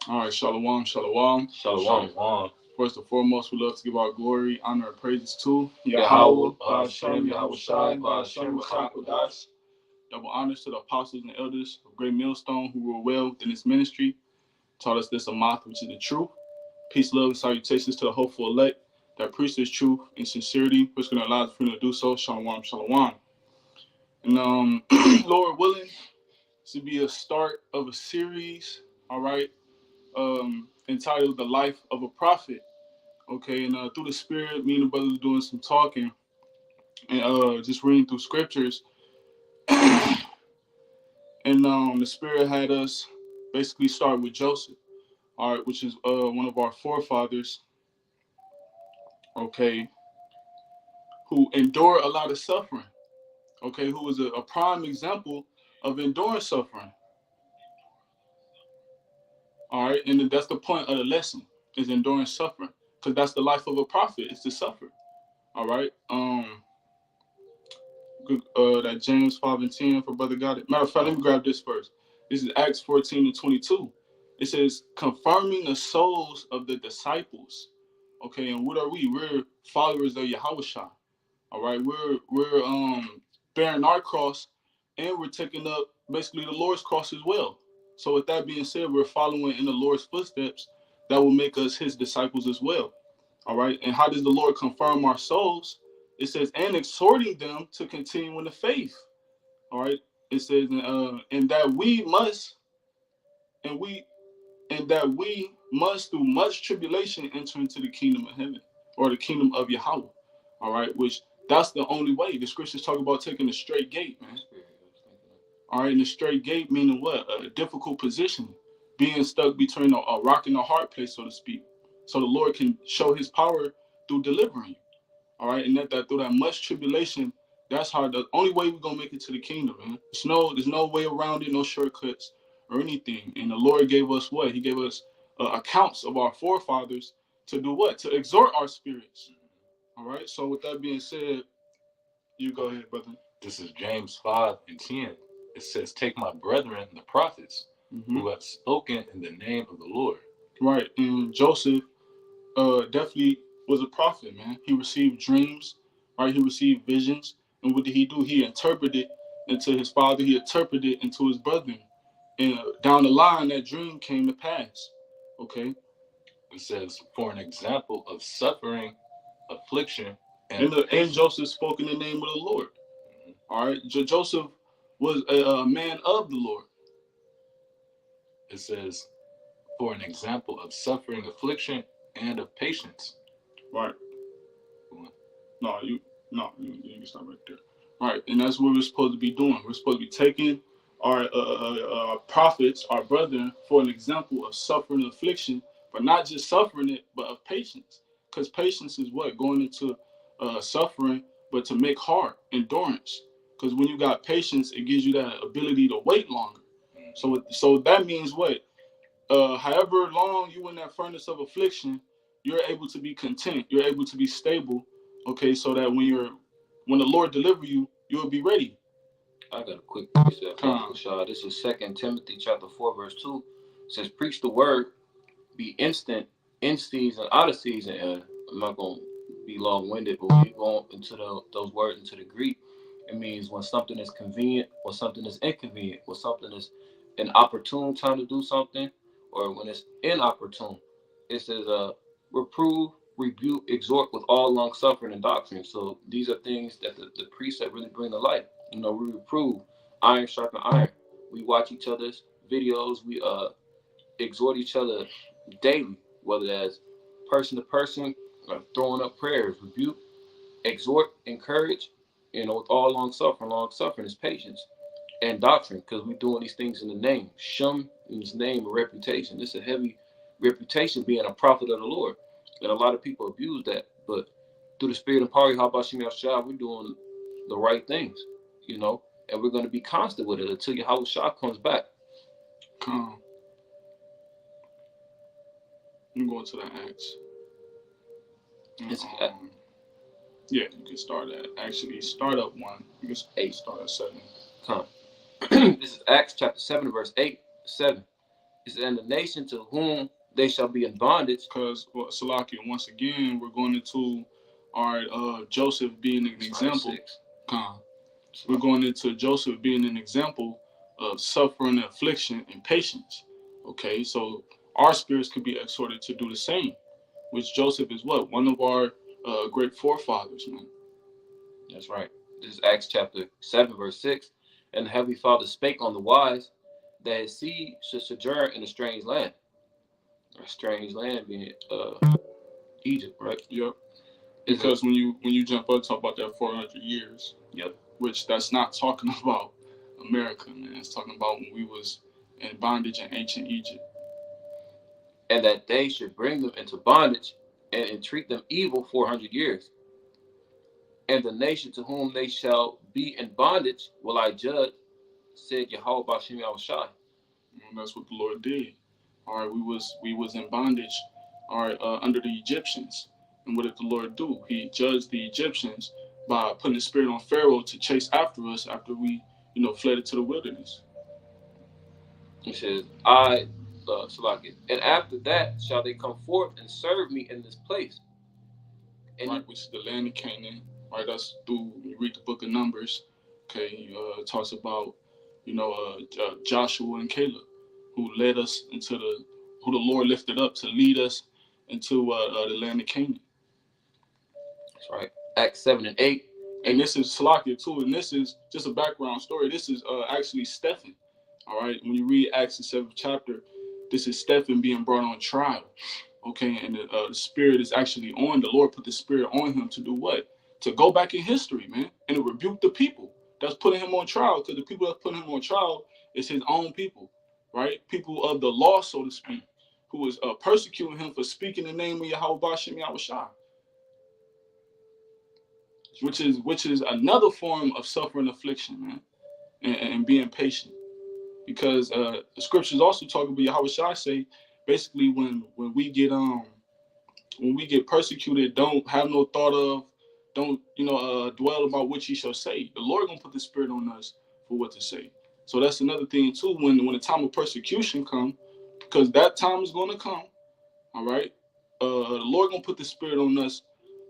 All right, shalom, shalom. Shalom. Shalom. First and foremost, we love to give our glory, honor, and praises to Yahweh, Yahweh, Ba'ashem, Yahweh Shai, Ba'ashem, Ruach. Double honors to the apostles and elders of Great Millstone who rule well within this ministry, taught us this Amath, which is the truth. Peace, love, and salutations to the hopeful elect that preach this truth in sincerity, which can allow us freedom to do so. Shalom, shalom. And Lord willing, this will be a start of a series, all right, entitled The Life of a Prophet. Okay, and through the Spirit, me and the brothers doing some talking and just reading through scriptures. And the Spirit had us basically start with Joseph, all right, which is one of our forefathers, okay, who endured a lot of suffering, okay, who was a prime example of enduring suffering, all right, and that's the point of the lesson, is enduring suffering, because that's the life of a prophet, is to suffer, all right. That James 5:10 for Brother got it. Matter of fact, let me grab this first. This is Acts 14:22. It says, confirming the souls of the disciples. Okay, and what are we? We're followers of Yahushua. All right, we're bearing our cross, and we're taking up basically the Lord's cross as well. So with that being said, we're following in the Lord's footsteps. That will make us His disciples as well. All right, and how does the Lord confirm our souls? It says, and exhorting them to continue in the faith. All right, it says, and that we must, and that we must through much tribulation enter into the kingdom of heaven, or the kingdom of Yahweh. All right, which that's the only way. The scriptures talk about taking the straight gate, man. All right, and the straight gate meaning what? A difficult position, being stuck between a rock and a hard place, so to speak. So the Lord can show His power through delivering you. All right, and that through that much tribulation, that's how the only way we're gonna make it to the kingdom, man. There's no way around it, no shortcuts or anything. And the Lord gave us what? He gave us accounts of our forefathers to do what? To exhort our spirits. All right. So with that being said, you go ahead, brother. This is James 5:10. It says, take my brethren, the prophets, who have spoken in the name of the Lord. Right. And Joseph definitely was a prophet, man. He received dreams, right? He received visions. And what did he do? He interpreted into his father. He interpreted into his brethren. And down the line, that dream came to pass. Okay. It says, for an example of suffering, affliction, and Joseph spoke in the name of the Lord. All right. Joseph was a man of the Lord. It says, for an example of suffering, affliction, and of patience. Right. No, you can stop right there. All right, and that's what we're supposed to be doing. We're supposed to be taking our prophets, our brethren, for an example of suffering and affliction, but not just suffering it, but of patience. Because patience is what? Going into suffering, but to make hard, endurance. Because when you got patience, it gives you that ability to wait longer. So that means what? However long you in that furnace of affliction, you're able to be content. You're able to be stable. Okay, so that when the Lord deliver you, you'll be ready. I got a quick precept. This is 2 Timothy chapter 4, verse 2. It says, preach the word, be instant, in season, out of season. And I'm not going to be long-winded, but when you go into those words into the Greek, it means when something is convenient or something is inconvenient, when something is an opportune time to do something, or when it's inopportune. It says, reprove, rebuke, exhort with all long suffering and doctrine. So these are things that the precept really bring to light. You know, we reprove, iron sharpen iron. We watch each other's videos. We exhort each other daily, whether that's person to person, throwing up prayers, rebuke, exhort, encourage. You know, with all long suffering is patience and doctrine, because we're doing these things in the name. Shum in His name, a reputation. It's a heavy reputation being a prophet of the Lord. And a lot of people abuse that. But through the spirit and power, how about Shem Yahshua, we're doing the right things, you know, and we're going to be constant with it until Yahushua comes back. I'm going to the Acts. Yeah, you can start at actually start up 1. You can start at 7. This is Acts chapter 7, verse 7. It's in the nation to whom they shall be in bondage. Because, well, Salaki, once again, we're going into Joseph being an example. We're going into Joseph being an example of suffering, affliction, and patience. Okay, so our spirits could be exhorted to do the same, which Joseph is what? One of our great forefathers, man. That's right. This is Acts chapter 7, verse 6. And the Heavenly Father spake on the wise that his seed should sojourn in a strange land. A strange land being Egypt, right? Yep. Because when you jump up, talk about that 400 years. Yep. Which that's not talking about America, man. It's talking about when we was in bondage in ancient Egypt. And that they should bring them into bondage and entreat them evil 400 years. And the nation to whom they shall be in bondage will I judge, said Yahweh Bashim Yahushai. And that's what the Lord did. All right, we was in bondage, all right, under the Egyptians. And what did the Lord do? He judged the Egyptians by putting the spirit on Pharaoh to chase after us after we, fled into the wilderness. He says, Salaki, and after that shall they come forth and serve me in this place. And right, which is the land of Canaan. Right, that's through, you read the book of Numbers. Okay, it talks about, Joshua and Caleb, who led us into who the Lord lifted up to lead us into the land of Canaan. That's right. Acts 7 and 8. And this is Salakia too, and this is just a background story. This is actually Stephen. All right, when you read Acts the 7th chapter, this is Stephen being brought on trial. Okay, and the spirit is actually on. The Lord put the spirit on him to do what? To go back in history, man, and to rebuke the people that's putting him on trial. Because the people that's putting him on trial is his own people, right? People of the law, so to speak, who is persecuting him for speaking the name of Yahweh Bashim Yahushai. Which is another form of suffering affliction, man, and being patient. Because the scriptures also talk about Yahushua say, basically when we get persecuted, don't have no thought of, don't dwell about what ye shall say. The Lord gonna put the spirit on us for what to say. So that's another thing too. When the time of persecution come, because that time is gonna come. All right, the Lord gonna put the spirit on us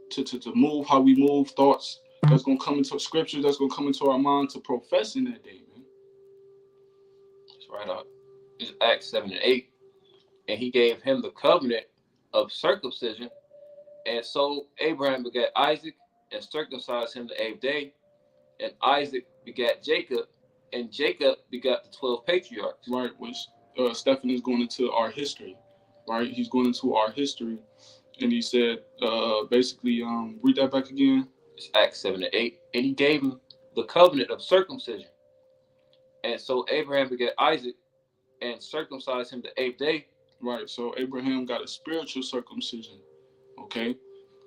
to move how we move, thoughts that's gonna come into scriptures, that's gonna come into our mind to profess in that day, man. That's right. It's Acts 7 and 8. And he gave him the covenant of circumcision. And so Abraham begat Isaac and circumcised him the 8th day. And Isaac begat Jacob, and Jacob begat the 12 patriarchs. Right, which Stephen is going into our history. Right, he's going into our history. And he said, basically, read that back again. It's Acts 7 and 8. And he gave him the covenant of circumcision. And so Abraham begat Isaac and circumcised him the 8th day. Right, so Abraham got a spiritual circumcision. Okay,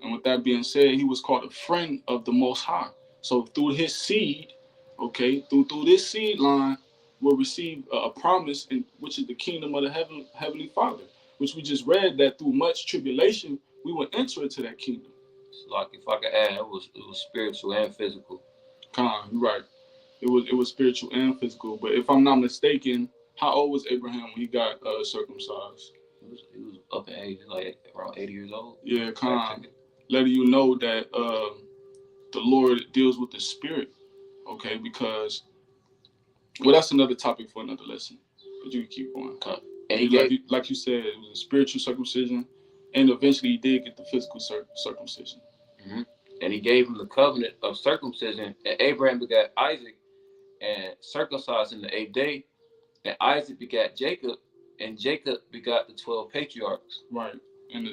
and with that being said, he was called a friend of the Most High. So through his seed, okay, through this seed line, we'll receive a promise, which is the kingdom of the Heavenly Father, which we just read that through much tribulation, we will enter into that kingdom. So like if I could add, it was spiritual and physical. You're right. It was spiritual and physical. But if I'm not mistaken, how old was Abraham when he got circumcised? He was up in age, like around 80 years old. Yeah, letting you know that the Lord deals with the spirit, okay? Because, well, that's another topic for another lesson. But you can keep going. And he like you said, it was a spiritual circumcision, and eventually he did get the physical circumcision. Mm-hmm. And he gave him the covenant of circumcision, and Abraham begat Isaac and circumcised him the 8th day, and Isaac begat Jacob, and Jacob begot the 12 patriarchs. Right. And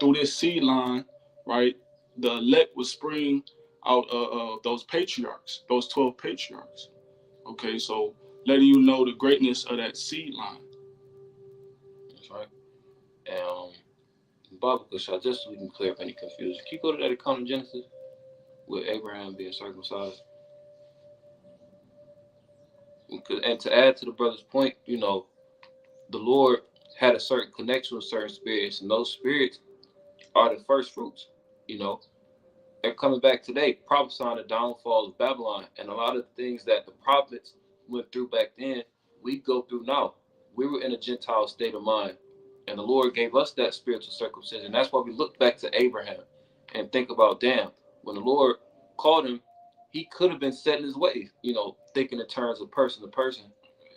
through this seed line, right, the elect will spring out of those patriarchs, those 12 patriarchs. Okay, so letting you know the greatness of that seed line. That's right. Biblical shot, just so we can clear up any confusion. Can you go to that account in Genesis with Abraham being circumcised? And to add to the brother's point, the Lord had a certain connection with certain spirits, and those spirits are the first fruits. They're coming back today, prophesying the downfall of Babylon, and a lot of the things that the prophets went through back then, we go through now. we were in a Gentile state of mind, and the Lord gave us that spiritual circumcision. That's why we look back to Abraham and think about, damn, when the Lord called him, he could have been set in his ways, thinking in terms of person to person,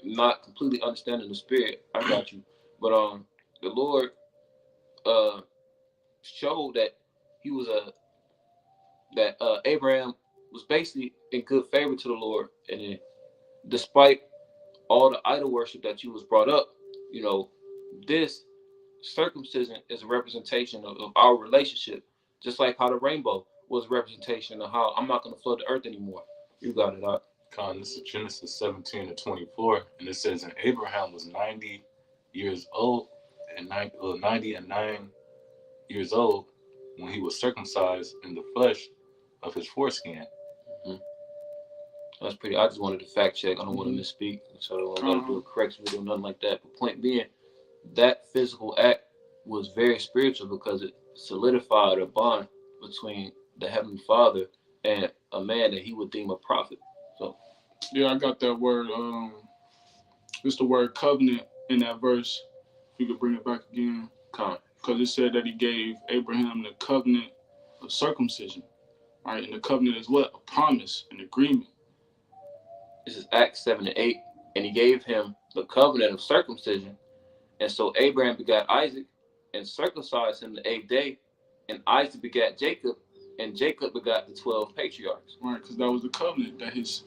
not completely understanding the spirit. I got you. But the Lord showed that he was Abraham was basically in good favor to the Lord, and then, despite all the idol worship that you was brought up, this circumcision is a representation of our relationship, just like how the rainbow was a representation of how I'm not going to flood the earth anymore. You got it out. This is Genesis 17:24, and it says, and Abraham was 90 years old, and 99 years old when he was circumcised in the flesh of his foreskin. Mm-hmm. That's pretty. I just wanted to fact check. I don't want to misspeak, so I don't want to do a correction video, nothing like that. But point being, that physical act was very spiritual because it solidified a bond between the Heavenly Father and a man that he would deem a prophet. So, yeah, I got that word. It's the word covenant in that verse. If you could bring it back again. Because it said that he gave Abraham the covenant of circumcision. All right, and the covenant is what? A promise, an agreement. This is Acts 7:8, and he gave him the covenant of circumcision. And so Abraham begat Isaac and circumcised him the 8th day, and Isaac begat Jacob, and Jacob begat the 12 patriarchs. Right, because that was the covenant, that his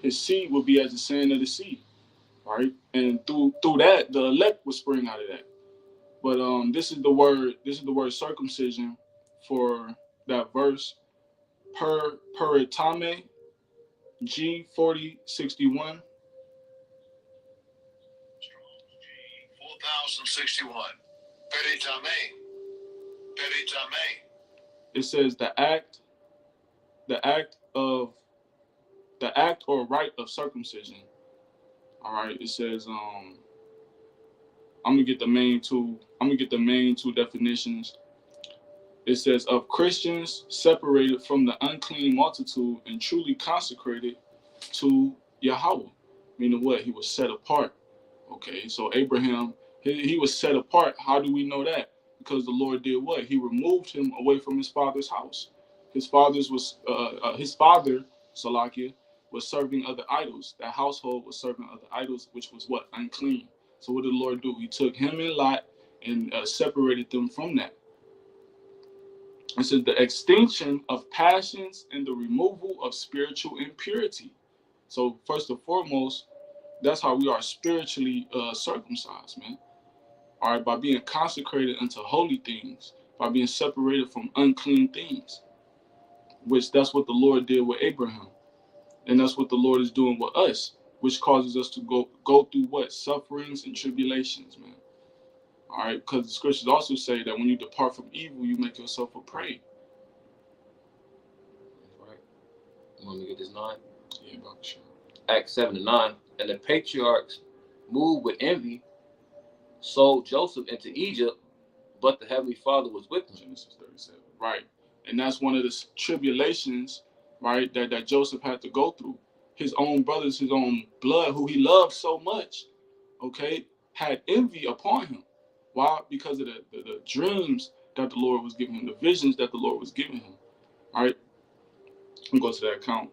seed would be as the sand of the sea. Right, and through that, the elect would spring out of that. But this is the word circumcision for that verse. Peritame, G4061. 4061. Peritame. It says the act or rite of circumcision. All right. It says I'm gonna get the main two definitions. It says of Christians separated from the unclean multitude and truly consecrated to Yahweh. Meaning what? He was set apart. Okay, so Abraham, he was set apart. How do we know that? Because the Lord did what? He removed him away from his father's house. His father, Salakia, was serving other idols. That household was serving other idols, which was what? Unclean. So what did the Lord do? He took him and Lot and separated them from that. It says the extinction of passions and the removal of spiritual impurity. So first and foremost, that's how we are spiritually circumcised, man. All right, by being consecrated unto holy things, by being separated from unclean things, which that's what the Lord did with Abraham. And that's what the Lord is doing with us, which causes us to go through what? Sufferings and tribulations, man. All right, because the scriptures also say that when you depart from evil, you make yourself a prey. Right. You want me to get this 9? Yeah, sure. Acts 7:9. And the patriarchs, moved with envy, sold Joseph into Egypt, but the Heavenly Father was with him. Genesis 37. Right. And that's one of the tribulations, right, that Joseph had to go through. His own brothers, his own blood, who he loved so much, okay, had envy upon him. Why? Because of the dreams that the Lord was giving him, the visions that the Lord was giving him. All right. Let me go to that account.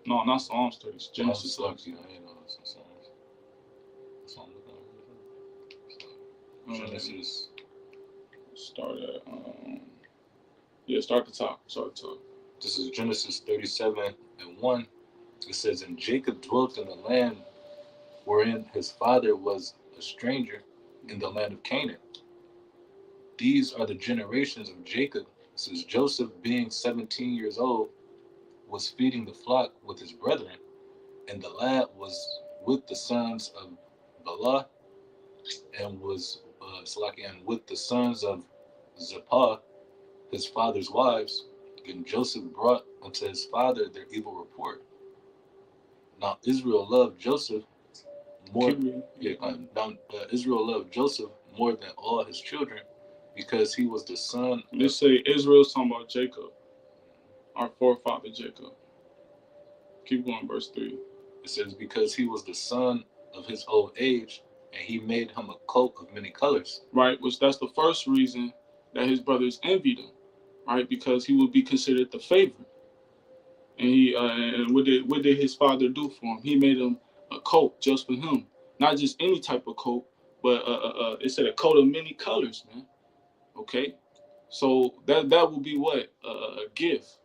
No, not Psalms 30. It's Genesis. Genesis. Start at start at the top. This is Genesis 37:1. It says, and Jacob dwelt in the land wherein his father was a stranger, in the land of Canaan. These are the generations of Jacob, since Joseph, being 17 years old, was feeding the flock with his brethren, and the lad was with the sons of Bela, and was and with the sons of Zilpah, his father's wives. And Joseph brought unto his father their evil report. Now Israel loved Joseph more. Israel loved Joseph more than all his children, because he was the son. They say Israel's talking about Jacob, our forefather Jacob. Keep going, verse 3. It says, because he was the son of his old age, and he made him a coat of many colors. Right, which that's the first reason that his brothers envied him, right? Because he would be considered the favorite. And what did his father do for him? He made him a coat just for him, not just any type of coat, but it said a coat of many colors, man. Okay, so that will be what a gift.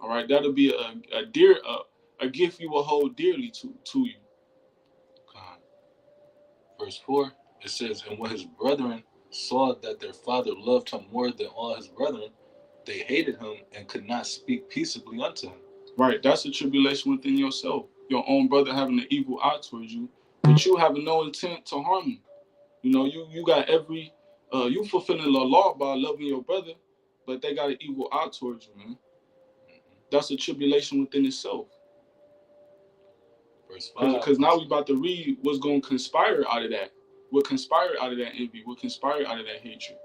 All right, that'll be a gift you will hold dearly to you. Verse 4, it says, and when his brethren saw that their father loved him more than all his brethren, they hated him and could not speak peaceably unto him. Right, that's a tribulation within yourself. Your own brother having an evil eye towards you, but you having no intent to harm him. You know, you got every, you fulfilling the law by loving your brother, but they got an evil eye towards you, man. That's a tribulation within itself. Verse 5. Because now we about to read what's going to conspire out of that. What conspired out of that envy, what conspired out of that hatred.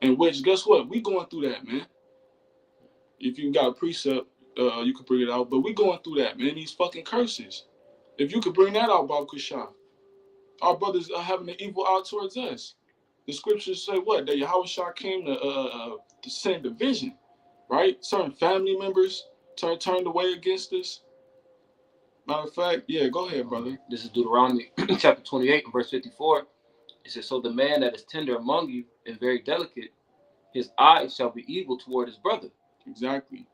And which, guess what? We going through that, man. If you got a precept, you could bring it out. But we going through that, man. These fucking curses. If you could bring that out, Bob Kushah. Our brothers are having an evil eye towards us. The scriptures say what? That Yahushua came to send division, right? Certain family members turned away against us. Matter of fact, yeah, go ahead, brother. This is Deuteronomy chapter 28 and verse 54. It says, so the man that is tender among you and very delicate, his eyes shall be evil toward his brother. Exactly.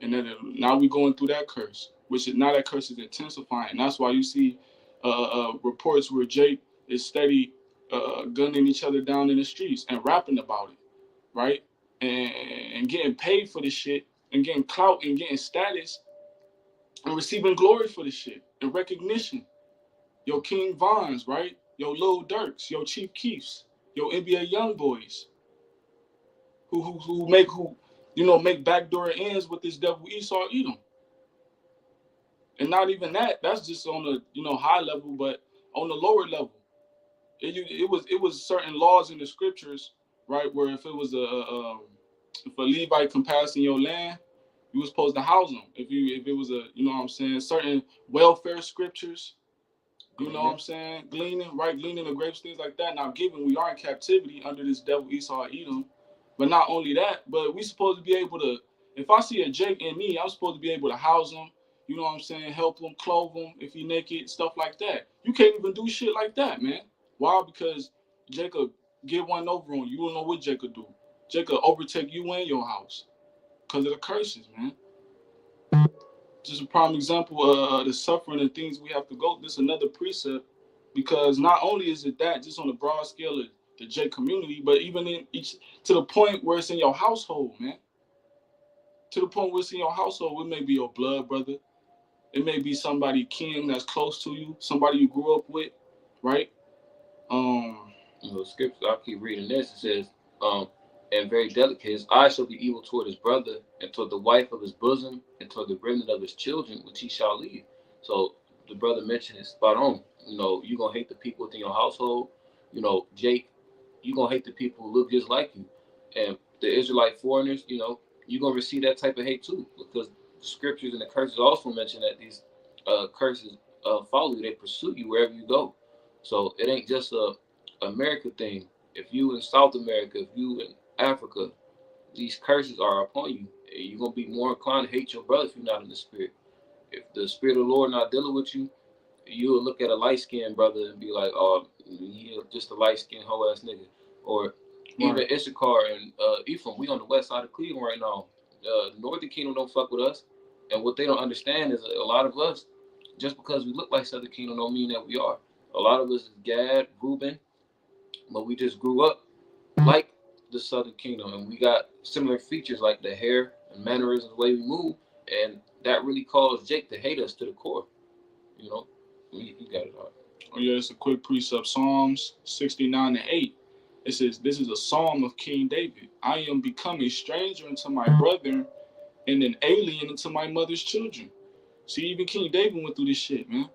And then now we're going through that curse, which is now that curse is intensifying. That's why you see reports where Jake is steady gunning each other down in the streets and rapping about it, right? And getting paid for this shit and getting clout and getting status and receiving glory for this shit and recognition. Your King Vons, right? Your Lil Durks, your Chief Keefs, your NBA young boys who make backdoor ends with this devil Esau Edom. And not even that, that's just on the high level, but on the lower level. It was certain laws in the scriptures, right, where if it was if a Levite can pass in your land, you were supposed to house them. If it was certain welfare scriptures, what I'm saying, gleaning the grapes, things like that. Now, given we are in captivity under this devil Esau Edom, but not only that, but we supposed to be able to, if I see a Jake in me, I'm supposed to be able to house him, help him, clothe him if he naked, stuff like that. You can't even do shit like that, man. Why? Because Jacob get one over on you. You don't know what Jacob do. Jacob overtake you and your house because of the curses, man. Just a prime example of the suffering and things we have to go. This is another precept, because not only is it that just on the broad scale of the J community, but even in to the point where it's in your household, man. To the point where it's in your household, it may be your blood brother. It may be somebody kin that's close to you, somebody you grew up with, right? Scripture, I'll keep reading this. It says, and very delicate, his eyes shall be evil toward his brother, and toward the wife of his bosom, and toward the remnant of his children, which he shall leave. So the brother mentioned is spot on. You're going to hate the people within your household. Jake, you're going to hate the people who look just like you. And the Israelite foreigners, you're going to receive that type of hate too, because the scriptures and the curses also mention that these curses follow you. They pursue you wherever you go. So it ain't just a America thing. If you in South America, if you in Africa, these curses are upon you. You're going to be more inclined to hate your brother if you're not in the spirit. If the spirit of the Lord not dealing with you, you will look at a light-skinned brother and be like, oh, he just a light-skinned hoe-ass nigga. Or even Issachar and Ephraim, we on the west side of Cleveland right now. The Northern Kingdom don't fuck with us. And what they don't understand is a lot of us, just because we look like Southern Kingdom don't mean that we are. A lot of us is Gad, Reuben, but we just grew up like the Southern Kingdom, and we got similar features like the hair and mannerisms, the way we move, and that really caused Jake to hate us to the core. You got it all. Oh yeah, it's a quick precept. Psalms 69:8. It says, this is a psalm of King David. I am become a stranger unto my brethren and an alien into my mother's children. See, even King David went through this shit, man.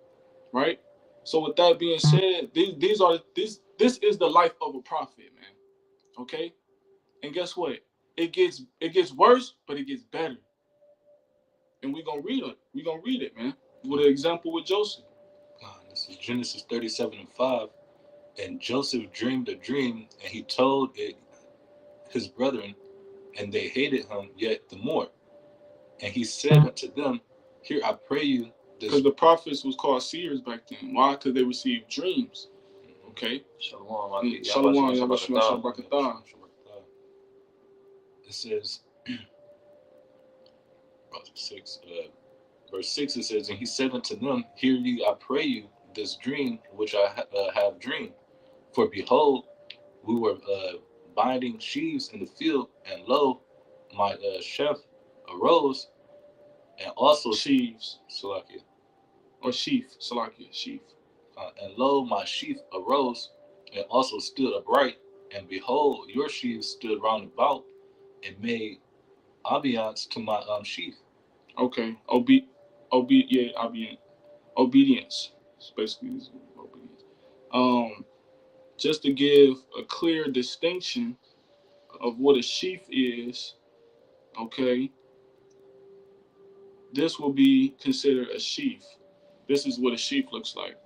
Right? So with that being said, this is the life of a prophet, man. Okay? And guess what? It gets worse, but it gets better. And we're gonna read it. We're gonna read it, man. With an example with Joseph. This is Genesis 37:5. And Joseph dreamed a dream, and he told it his brethren, and they hated him yet the more. And he said unto them, Here I pray you. Because the prophets was called seers back then. Why? Because they received dreams. Okay. Shalom. Shalom. Yabashim Shabrakatah. It says, verse 6, it says, And he said unto them, Hear ye, I pray you, this dream which I have dreamed. For behold, we were binding sheaves in the field, and lo, my chef arose, and also sheaves, Salakia, or sheaf, Salakia, sheaf. And lo, my sheaf arose, and also stood upright, and behold, your sheaves stood round about, and made obedience to my sheaf. Okay, obedience. It's basically obedience. Just to give a clear distinction of what a sheaf is, okay, this will be considered a sheaf. This is what a sheaf looks like.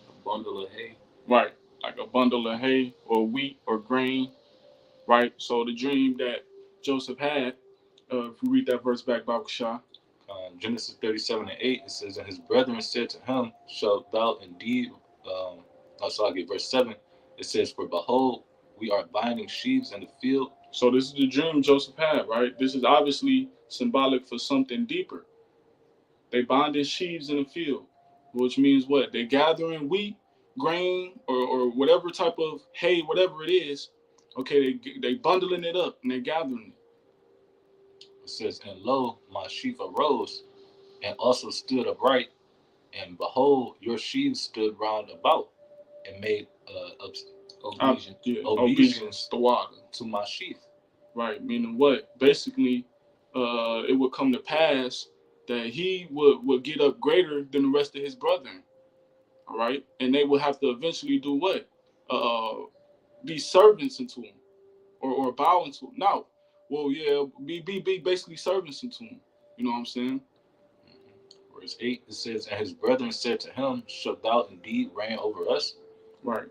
A bundle of hay. Right, like a bundle of hay or wheat or grain, right? So the dream that Joseph had, if we read that verse back, Baruch Shah. Genesis 37:8, it says, And his brethren said to him, Shalt thou indeed, verse 7, it says, For behold, we are binding sheaves in the field. So this is the dream Joseph had, right? This is obviously symbolic for something deeper. They binded sheaves in the field, which means what? They're gathering wheat, grain, or whatever type of hay, whatever it is. Okay, they bundling it up and they're gathering it. It says, And lo, my sheaf arose, and also stood upright, and behold, your sheaves stood round about, and made obeisance to my sheaf. Right, meaning what? Basically, it would come to pass that he would get up greater than the rest of his brethren. All right, and they would have to eventually do what? Be servants unto him, or bow into him. No. Well, yeah, be basically servants unto him. You know what I'm saying? Verse 8, it says, And his brethren said to him, Shalt thou indeed reign over us? Right.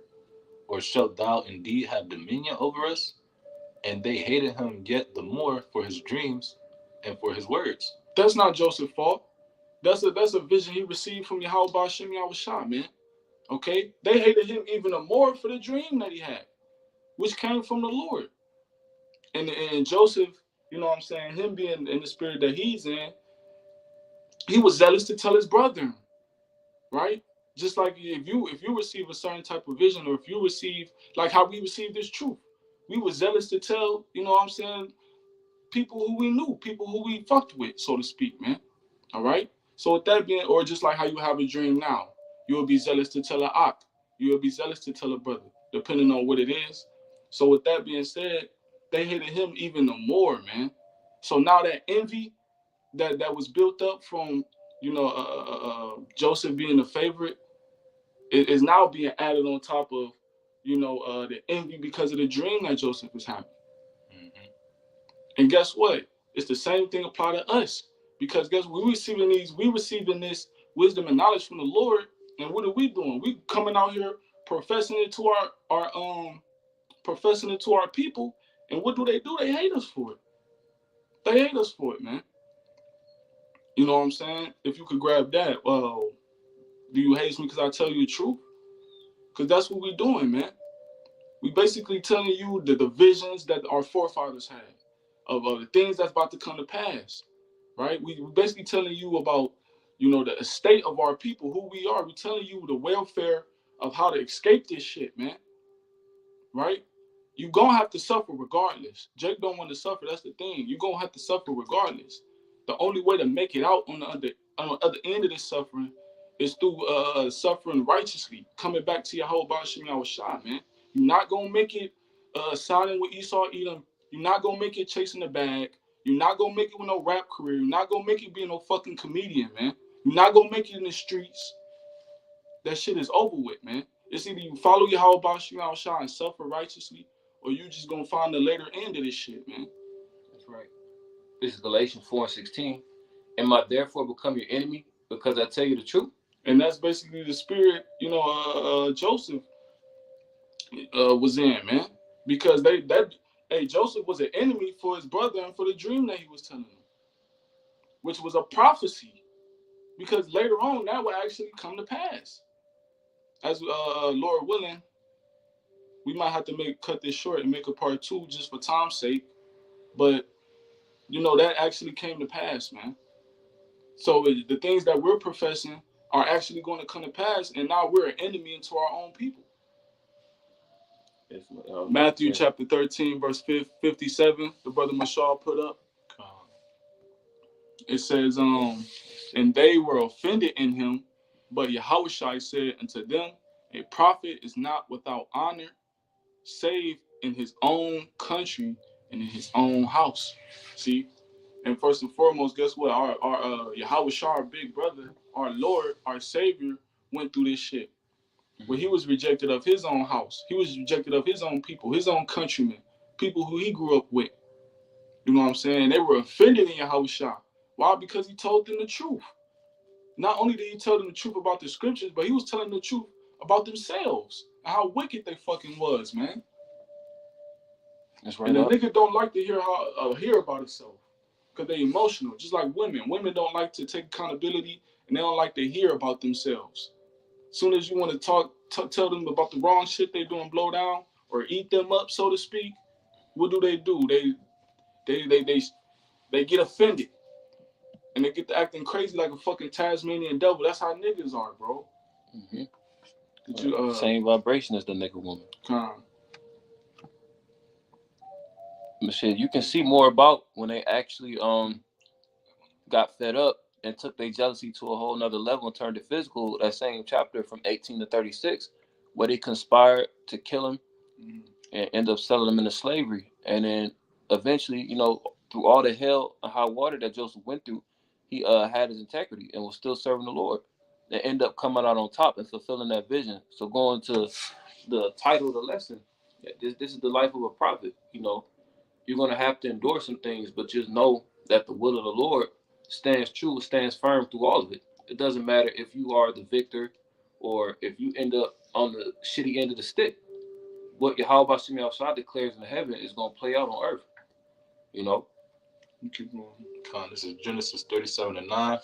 Or shalt thou indeed have dominion over us? And they hated him yet the more for his dreams and for his words. That's not Joseph's fault. That's a vision he received from Yahweh Ba'ashem Yahushua, man. Okay? They hated him even more for the dream that he had, which came from the Lord. And Joseph, you know what I'm saying, him being in the spirit that he's in, he was zealous to tell his brethren, right? Just like if you receive a certain type of vision, or if you receive, like how we received this truth, we were zealous to tell, you know what I'm saying, people who we knew, people who we fucked with, so to speak, man. All right? So with that being, or just like how you have a dream now, you will be zealous to tell an ak, you will be zealous to tell a brother, depending on what it is. So with that being said, they hated him even more, man. So now that envy that was built up from, you know, Joseph being the favorite, is now being added on top of, you know, the envy because of the dream that Joseph is having. Mm-hmm. And guess what? It's the same thing apply to us. Because guess what? We receiving this wisdom and knowledge from the Lord. And what are we doing? We coming out here professing it to our people. And what do? They hate us for it. They hate us for it, man. You know what I'm saying? If you could grab that, well, do you hate me because I tell you the truth? Because that's what we're doing, man. We basically telling you the visions that our forefathers had of the things that's about to come to pass, right? We basically telling you about, you know, the estate of our people, who we are. We're telling you the welfare of how to escape this shit, man. Right? You're going to have to suffer regardless. Jake don't want to suffer. That's the thing. You're going to have to suffer regardless. The only way to make it out on the other end of this suffering is through suffering righteously, coming back to Yahweh Ba'ashem Yahushua, man. You're not going to make it siding with Esau, Edom. You're not going to make it chasing the bag. You're not going to make it with no rap career. You're not going to make it being no fucking comedian, man. You're not going to make it in the streets. That shit is over with, man. It's either you follow Yahweh Ba'ashem Yahushua and suffer righteously, or you just going to find the later end of this shit, man. That's right. This is Galatians 4:16. Am I therefore become your enemy because I tell you the truth? And that's basically the spirit, Joseph was in, man. Because Joseph was an enemy for his brother and for the dream that he was telling him, which was a prophecy. Because later on, that would actually come to pass. As Lord willing, we might have to cut this short and make a part 2 just for time's sake. But, that actually came to pass, man. So the things that we're professing are actually going to come to pass, and now we're an enemy into our own people. Matthew chapter 13, verse 57, the brother Mashal put up. It says, and they were offended in him, but Yahushua said unto them, a prophet is not without honor, save in his own country and in his own house. See? And first and foremost, guess what? Our Yahushua, our big brother, our Lord, our Savior, went through this shit. Where he was rejected of his own house. He was rejected of his own people, his own countrymen, people who he grew up with. You know what I'm saying? And they were offended in Yahushua. Why? Because he told them the truth. Not only did he tell them the truth about the scriptures, but he was telling the truth about themselves and how wicked they fucking was, man. That's right. And the nigga don't like to hear about himself because they emotional, just like women. Women don't like to take accountability and they don't like to hear about themselves. As soon as you want to tell them about the wrong shit they doing, blow down or eat them up, so to speak, what do? They get offended and they get to acting crazy like a fucking Tasmanian devil. That's how niggas are, bro. Mm-hmm. Same vibration as the nigga woman. But shit, you can see more about when they actually got fed up and took their jealousy to a whole nother level and turned it physical. That same chapter from 18 to 36, where they conspired to kill him and end up selling him into slavery. And then eventually, through all the hell and high water that Joseph went through, he had his integrity and was still serving the Lord. And end up coming out on top and fulfilling that vision. So going to the title of the lesson, this is the life of a prophet. You're going to have to endure some things, but just know that the will of the Lord stands true, stands firm through all of it. It doesn't matter if you are the victor or if you end up on the shitty end of the stick. What Yahweh Shemi outside declares in heaven is going to play out on earth. Keep going. This is Genesis 37:9.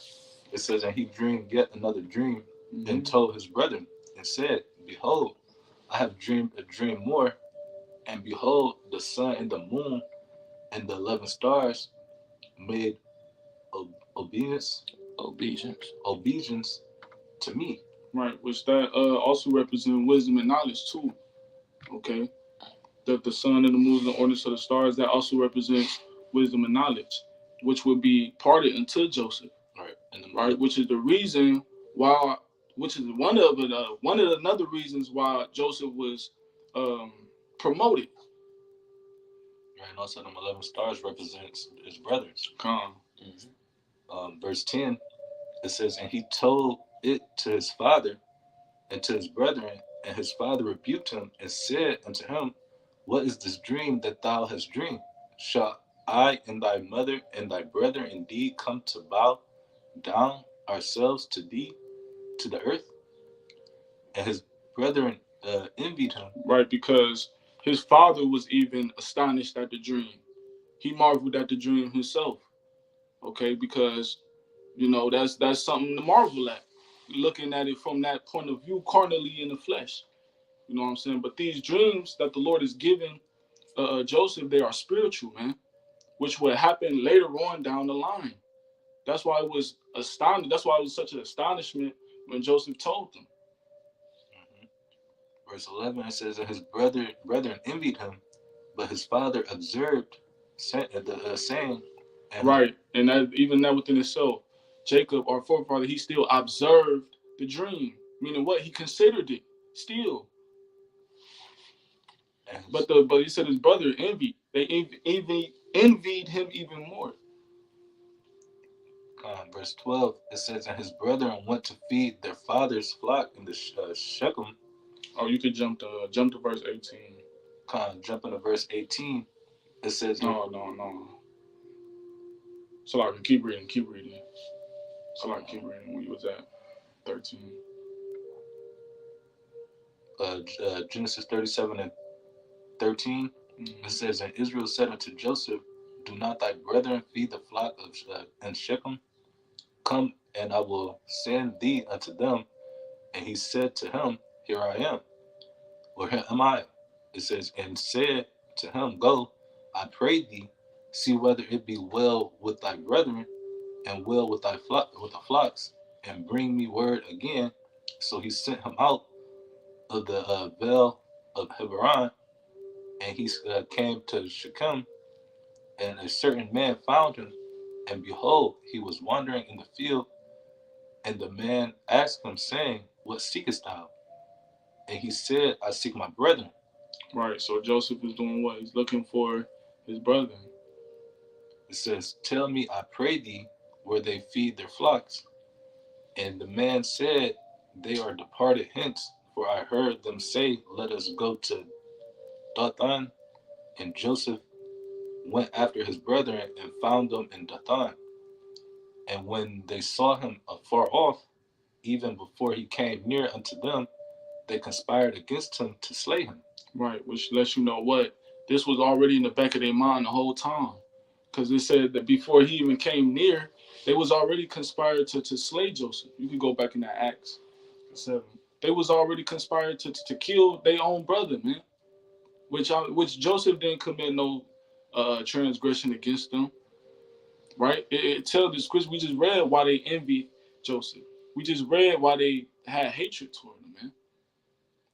It says, and he dreamed yet another dream and told his brethren and said, behold, I have dreamed a dream more. And behold, the sun and the moon and the 11 stars made obedience to me. Right, which that also represents wisdom and knowledge too. Okay, that the sun and the moon and the ordinance of the stars, that also represents wisdom and knowledge, which would be parted unto Joseph. Right, which is the reason why, which is one of another reasons why Joseph was promoted. Right, and also them 11 stars represents his brothers. Verse 10, it says, and he told it to his father and to his brethren, and his father rebuked him and said unto him, what is this dream that thou hast dreamed? Shall I and thy mother and thy brethren indeed come to bow down ourselves to thee, to the earth? And his brethren envied him. Right, because his father was even astonished at the dream. He marveled at the dream himself. Okay, because that's something to marvel at. Looking at it from that point of view, carnally in the flesh. You know what I'm saying? But these dreams that the Lord is giving Joseph, they are spiritual, man, which will happen later on down the line. That's why it was astounding. That's why it was such an astonishment when Joseph told them. Verse 11, it says that his brethren envied him, but his father observed the saying. Right, and that within itself, Jacob, our forefather, he still observed the dream. Meaning what? He considered it still. But he said his brother envied. They envied him even more. Verse 12, it says, and his brethren went to feed their father's flock in the Shechem. Oh, you could jump to verse 18. Jumping to verse 18, it says... No. So I can keep reading. So I can keep reading where you was at. 13. Genesis 37 and 13. Mhm. It says, and Israel said unto Joseph, do not thy brethren feed the flock of in Shechem? Come, and I will send thee unto them. And he said to him, here I am. Or here am I. It says, and said to him, go, I pray thee, see whether it be well with thy brethren, and well with thy with the flocks, and bring me word again. So he sent him out of the vale of Hebron, and he came to Shechem, and a certain man found him, and behold, he was wandering in the field, and the man asked him, saying, what seekest thou? And he said, I seek my brethren. Right. So Joseph is doing what? He's looking for his brother. It says, tell me, I pray thee, where they feed their flocks. And the man said, they are departed hence, for I heard them say, let us go to Dothan. And Joseph went after his brethren and found them in Dothan. And when they saw him afar off, even before he came near unto them, they conspired against him to slay him. Right, which lets you know what? This was already in the back of their mind the whole time. Because it said that before he even came near, they was already conspired to slay Joseph. You can go back in that Acts 7. They was already conspired to kill their own brother, man. Which Joseph didn't commit no transgression against them. Right? It tells the scripture, we just read why they envied Joseph. We just read why they had hatred toward him, man.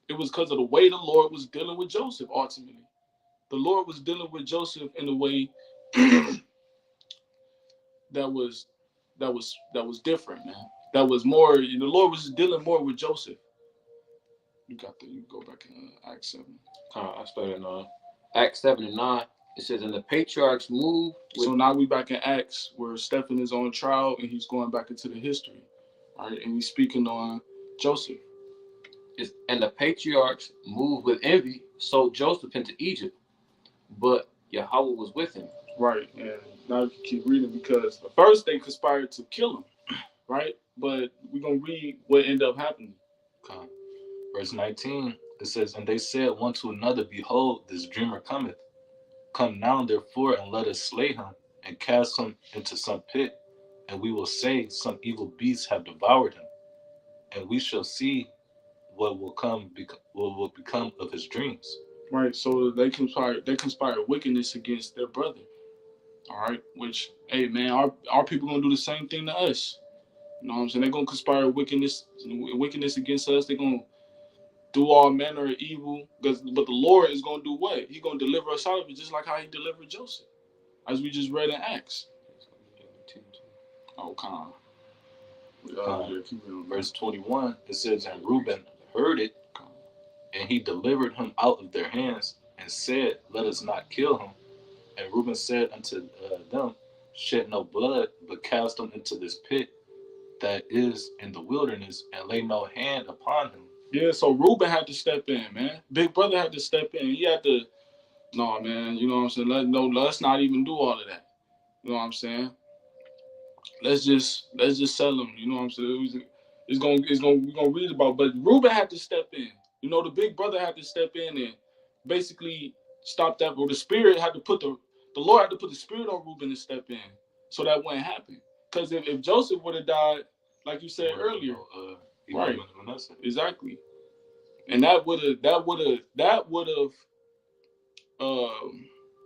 It was because of the way the Lord was dealing with Joseph, ultimately. The Lord was dealing with Joseph in a way that was different, man. That was more, the Lord was dealing more with Joseph. You go back in Acts 7. I started in Acts 7 and 9. It says, and the patriarchs moved. So now we back in Acts where Stephen is on trial and he's going back into the history. All right, and he's speaking on Joseph. And the patriarchs moved with envy, sold Joseph into Egypt, but Yahweh was with him. Right, and now you can keep reading because at first they conspired to kill him, right? But we're going to read what ended up happening. Okay. Verse 19, it says, and they said one to another, behold, this dreamer cometh. Come now, therefore, and let us slay him, and cast him into some pit, and we will say some evil beasts have devoured him, and we shall see what will become of his dreams. Right, so they conspired wickedness against their brother. All right, which, hey man, our people gonna do the same thing to us. You know what I'm saying? They're gonna conspire wickedness against us. They're gonna do all manner of evil. But the Lord is gonna do what? He's gonna deliver us out of it, just like how he delivered Joseph, as we just read in Acts. Oh, come on. Verse 21, it says, and Reuben heard it, and he delivered him out of their hands, and said, let us not kill him. And Reuben said unto them, shed no blood, but cast him into this pit that is in the wilderness, and lay no hand upon him. Yeah, so Reuben had to step in, man. Big brother had to step in. He had to, no, man, you know what I'm saying? Let's not even do all of that. You know what I'm saying? Let's just sell him. You know what I'm saying? We're gonna read about, but Reuben had to step in. You know, the big brother had to step in and basically stop that. Or the Lord had to put the spirit on Reuben to step in, so that wouldn't happen. Because if Joseph would have died, like you said earlier, right? Exactly, and that would have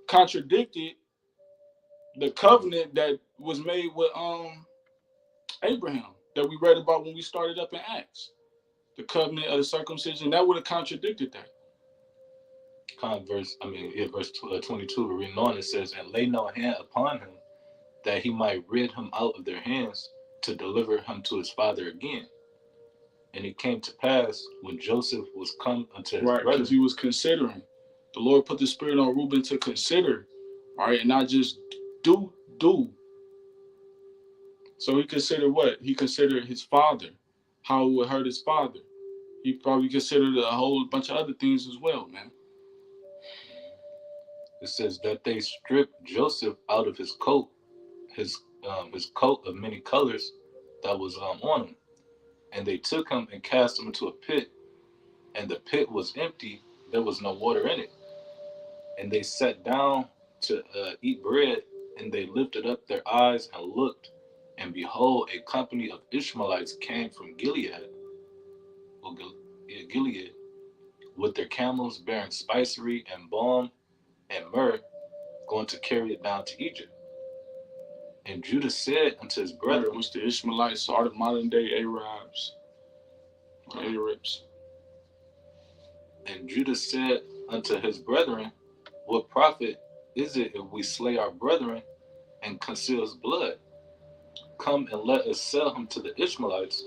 contradicted the covenant that was made with Abraham that we read about when we started up in Acts. The covenant of the circumcision, that would have contradicted that. Verse 22, reading on, it says, and lay no hand upon him, that he might rid him out of their hands, to deliver him to his father again. And it came to pass, when Joseph was come unto his right, because he was considering. The Lord put the spirit on Reuben to consider, all right, and not just do. So he considered what? He considered his father, how it would hurt his father. He probably considered a whole bunch of other things as well, man. It says that they stripped Joseph out of his coat, his coat of many colors that was on him, And they took him and cast him into a pit, and the pit was empty, there was no water in it. And they sat down to eat bread, and they lifted up their eyes and looked, and behold, a company of Ishmaelites came from Gilead, Gilead, with their camels bearing spicery and balm and myrrh, going to carry it down to Egypt. And Judah said unto his brethren, which the Ishmaelites are the modern day Arabs. Arabs. And Judah said unto his brethren, what profit is it if we slay our brethren and conceal his blood? Come and let us sell him to the Ishmaelites,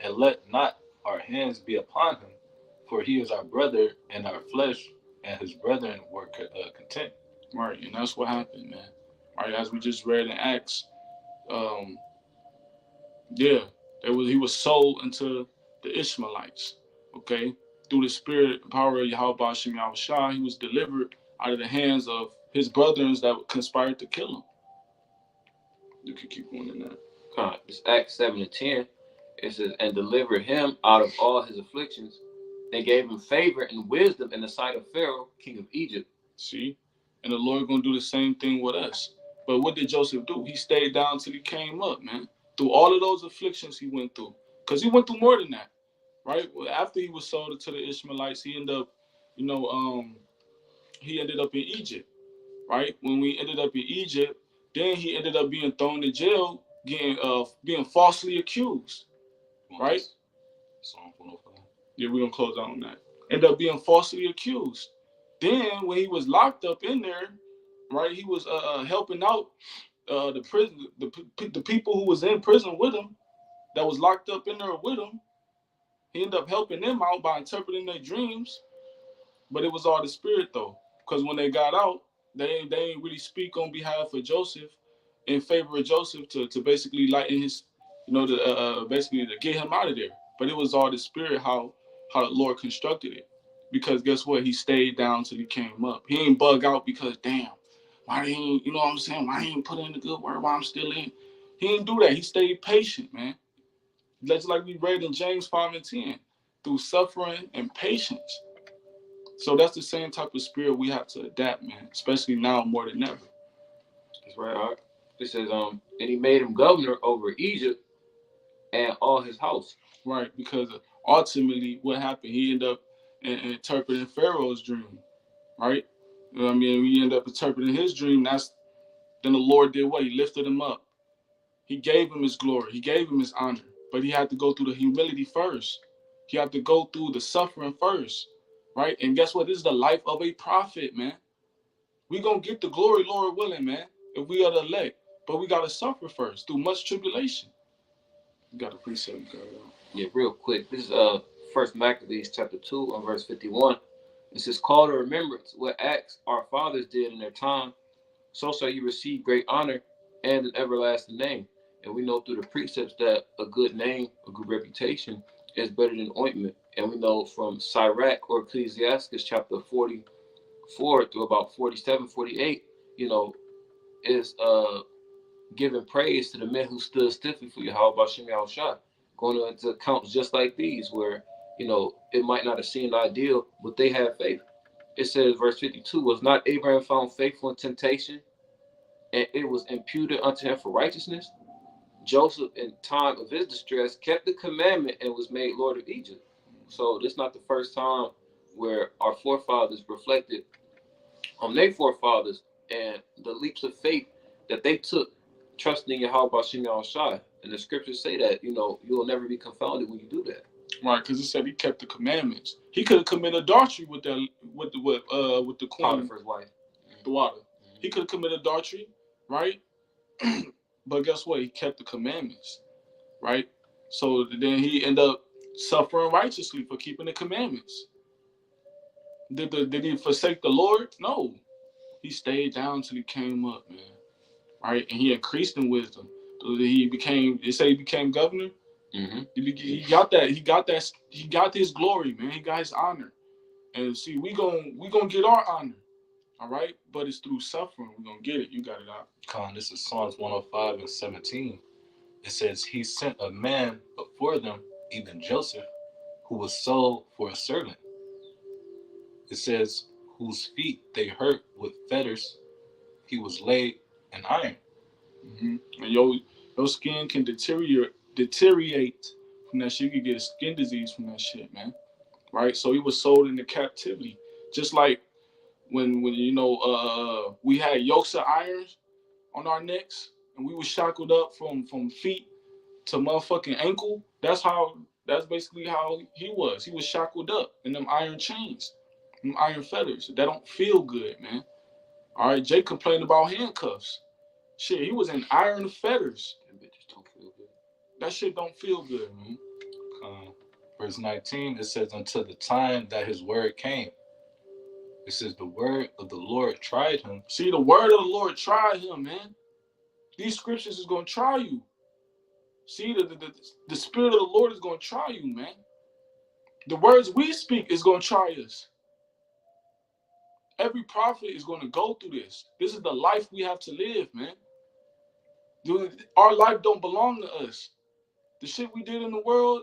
and let not our hands be upon him, for he is our brother and our flesh, and his brethren were content. Right, and that's what happened, man. Right, as we just read in Acts, he was sold into the Ishmaelites, okay? Through the spirit and power of Yahweh Hashem Yahushua, he was delivered out of the hands of his brothers that conspired to kill him. You can keep going in that. It's Acts 7 and 10. It says, and delivered him out of all his afflictions. They gave him favor and wisdom in the sight of Pharaoh, king of Egypt. See? And the Lord going to do the same thing with us. But what did Joseph do? He stayed down till he came up, man. Through all of those afflictions he went through. Because he went through more than that, right? After he was sold to the Ishmaelites, he ended up, he ended up in Egypt, right? When we ended up in Egypt, then he ended up being thrown in jail, being falsely accused, right? Psalm 105. Yeah, we're going to close out on that. Ended up being falsely accused. Then when he was locked up in there, right, he was helping out the prison, the people who was in prison with him, that was locked up in there with him. He ended up helping them out by interpreting their dreams. But it was all the spirit though, because when they got out, they ain't really speak on behalf of Joseph, in favor of Joseph to basically lighten his, basically to get him out of there. But it was all the spirit how the Lord constructed it. Because guess what? He stayed down till he came up. He ain't bug out because damn, why he ain't, you know what I'm saying? Why he ain't put in the good word while I'm still in? He ain't do that. He stayed patient, man. Just like we read in James 5 and 10, through suffering and patience. So that's the same type of spirit we have to adapt, man, especially now more than ever. That's right, Art. It says, and he made him governor over Egypt and all his house. Right, because ultimately what happened, he ended up interpreting Pharaoh's dream, right? You know what I mean? We end up interpreting his dream. Then the Lord did what? He lifted him up. He gave him his glory. He gave him his honor. But he had to go through the humility first. He had to go through the suffering first, right? And guess what? This is the life of a prophet, man. We gonna get the glory, Lord willing, man, if we are the elect. But we gotta suffer first through much tribulation. You got a precept. Yeah, real quick. This is 1 Maccabees chapter 2 and verse 51. It says, call to remembrance what acts our fathers did in their time, so shall you receive great honor and an everlasting name. And we know through the precepts that a good name, a good reputation is better than ointment. And we know from Sirach or Ecclesiastes chapter 44 through about 47, 48, is giving praise to the men who stood stiffly for Yahweh Hashem Yahushua. Going into accounts just like these where, it might not have seemed ideal, but they had faith. It says, verse 52, was not Abraham found faithful in temptation, and it was imputed unto him for righteousness? Joseph, in time of his distress, kept the commandment and was made Lord of Egypt. So this is not the first time where our forefathers reflected on their forefathers and the leaps of faith that they took, trusting in Yahweh Hashem Yahushua. And the scriptures say that, you will never be confounded when you do that. Right, because it said he kept the commandments. He could have committed adultery with the queen, Potiphar's wife, the water. He could have committed adultery, right? But guess what? He kept the commandments, right? So then he ended up suffering righteously for keeping the commandments. Did he forsake the Lord? No. He stayed down till he came up, man. Right? And he increased in wisdom. He became governor. Mm-hmm. He got that. He got his glory, man. He got his honor. And see, we gonna get our honor. All right? But it's through suffering we're gonna get it. You got it out. This is Psalms 105 and 17. It says, he sent a man before them even Joseph, who was sold for a servant. It says, whose feet they hurt with fetters, he was laid in iron. And your skin can deteriorate from that shit. You could get a skin disease from that shit, man. Right? So he was sold into captivity. Just like when we had yokes of irons on our necks and we were shackled up from feet to motherfucking ankle. That's basically how he was. He was shackled up in them iron chains, them iron fetters. That don't feel good, man. All right, Jake complained about handcuffs. Shit, he was in iron fetters. Them bitches don't feel good. That shit don't feel good, man. Verse 19, it says, until the time that his word came. It says, the word of the Lord tried him. See, the word of the Lord tried him, man. These scriptures is going to try you. See, the spirit of the Lord is going to try you, man. The words we speak is going to try us. Every prophet is going to go through this. This is the life we have to live, man. Our life don't belong to us. The shit we did in the world,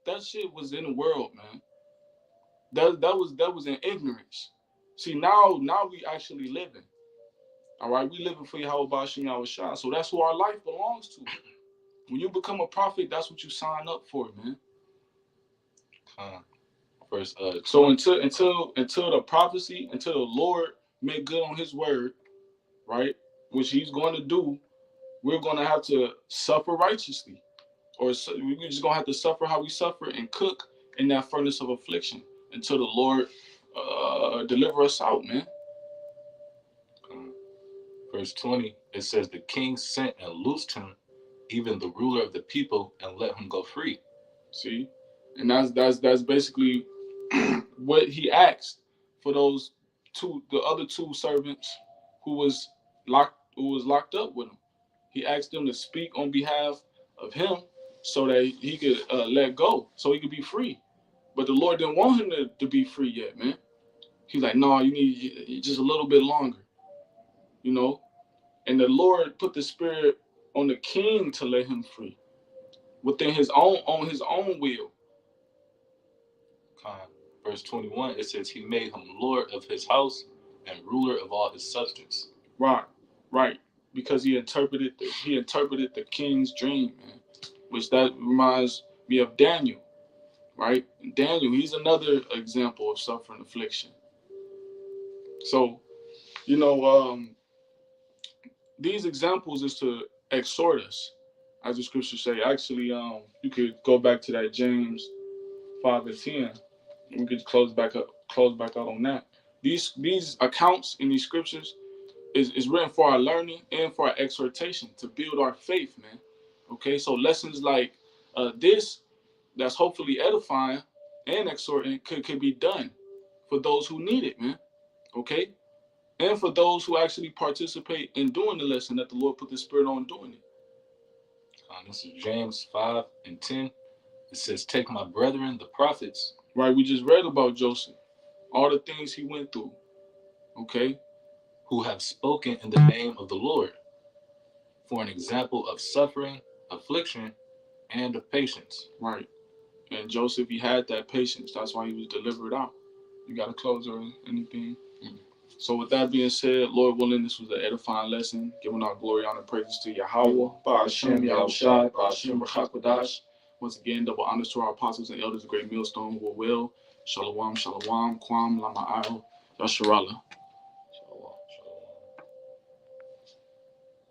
that shit was in the world, man. That was in ignorance. See, now we actually living. All right, we living for Yahweh Bashim Yahushua. So that's who our life belongs to. When you become a prophet, that's what you sign up for, man. So until the prophecy, until the Lord make good on his word, right, which he's going to do, we're going to have to suffer righteously. Or we're just going to have to suffer how we suffer and cook in that furnace of affliction until the Lord deliver us out, man. Verse 20, it says, the king sent and loosed him, even the ruler of the people, and let him go free. See? And that's basically what he asked for the other two servants who was locked up with him. He asked them to speak on behalf of him so that he could let go, so he could be free. But the Lord didn't want him to be free yet, man. He's like, no, you need just a little bit longer, you know? And the Lord put the spirit on the king to let him free within his own will. Verse 21, it says, he made him lord of his house and ruler of all his substance. Right. Because he interpreted the king's dream, man. Which that reminds me of Daniel, right? Daniel, he's another example of suffering affliction. So, these examples is to exhort us, as the scriptures say. Actually, you could go back to that James 5:10. We could close back up on that. These accounts in these scriptures is written for our learning and for our exhortation to build our faith, man. Okay, so lessons like this, that's hopefully edifying and exhorting, could be done for those who need it, man. Okay, and for those who actually participate in doing the lesson that the Lord put the Spirit on doing it. This is James 5:10. It says, take my brethren, the prophets. Right, we just read about Joseph, all the things he went through. Okay, who have spoken in the name of the Lord, for an example of suffering, affliction, and of patience. Right. And Joseph, he had that patience. That's why he was delivered out. You got to close or anything? Mm-hmm. So with that being said, Lord willing, this was an edifying lesson, giving our glory, honor, praises to Yahweh, Ba'ashem, Yahushua, Ba'ashem, B'chakodash. Once again, double honors to our apostles and elders, the great millstone who are well. Shalom, Shalom, Kwam, Lama'al, Yasharallah.